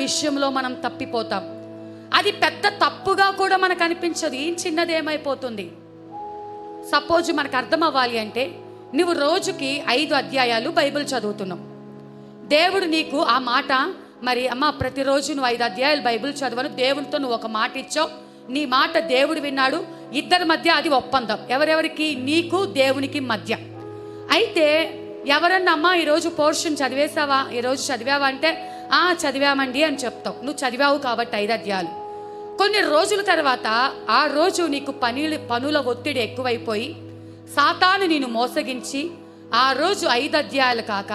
విషయంలో మనం తప్పిపోతాం. అది పెద్ద తప్పుగా కూడా మనకు అనిపించదు. ఏం చిన్నదేమైపోతుంది. సపోజ్ మనకు అర్థం అవ్వాలి అంటే, నువ్వు రోజుకి 5 అధ్యాయాలు బైబిల్ చదువుతున్నావు. దేవుడు నీకు ఆ మాట, మరి అమ్మ ప్రతిరోజు నువ్వు 5 అధ్యాయాలు బైబిల్ చదవను, దేవునితో నువ్వు ఒక మాట ఇచ్చావు, నీ మాట దేవుడు విన్నాడు, ఇద్దరి మధ్య అది ఒప్పందం. ఎవరెవరికి? నీకు దేవునికి మధ్య. అయితే ఎవరన్నా అమ్మ ఈరోజు పోర్షన్ చదివేసావా, ఈరోజు చదివావా అంటే చదివామండి అని చెప్తావు. నువ్వు చదివావు కాబట్టి 5 అధ్యాయాలు. కొన్ని రోజుల తర్వాత ఆ రోజు నీకు పనుల ఒత్తిడి ఎక్కువైపోయి సాతాను నేను మోసగించి ఆ రోజు 5 అధ్యాయాలు కాక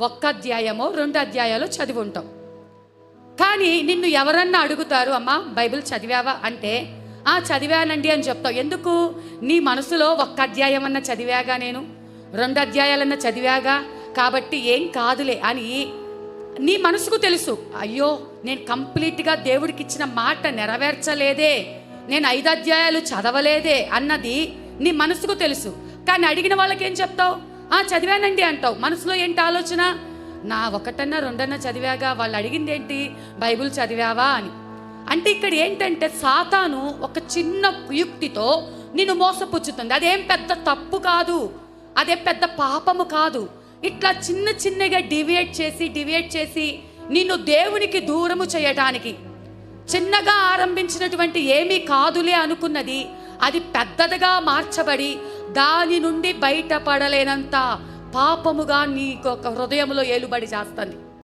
1 అధ్యాయమో 2 అధ్యాయాలు చదివి ఉంటావు. కానీ నిన్ను ఎవరన్నా అడుగుతారు, అమ్మా బైబిల్ చదివావా అంటే చదివానండి అని చెప్తావు. ఎందుకు? నీ మనసులో 1 అధ్యాయం అన్న చదివాగా, నేను 2 అధ్యాయాలన్నా చదివాగా, కాబట్టి ఏం కాదులే అని నీ మనసుకు తెలుసు. అయ్యో నేను కంప్లీట్గా దేవుడికి ఇచ్చిన మాట నెరవేర్చలేదే, నేను 5 అధ్యాయాలు చదవలేదే అన్నది నీ మనసుకు తెలుసు. కానీ అడిగిన వాళ్ళకి ఏం చెప్తావు? చదివానండి అంటావు. మనసులో ఏంటి ఆలోచన? నా 1 అన్నా 2 అన్నా చదివాగా, వాళ్ళు అడిగింది ఏంటి, బైబిల్ చదివావా అని. అంటే ఇక్కడ ఏంటంటే సాతాను ఒక చిన్న యుక్తితో నిన్ను మోసపుచ్చుతుంది. అదేం పెద్ద తప్పు కాదు, అదే పెద్ద పాపము కాదు. ఇట్లా చిన్నగా డివియేట్ చేసి నిన్ను దేవునికి దూరము చేయటానికి చిన్నగా ఆరంభించినటువంటి ఏమీ కాదులే అనుకున్నది అది పెద్దదిగా మార్చబడి దాని నుండి బయటపడలేనంత పాపముగా నీకు ఒక హృదయంలో ఏలుబడి చేస్తుంది.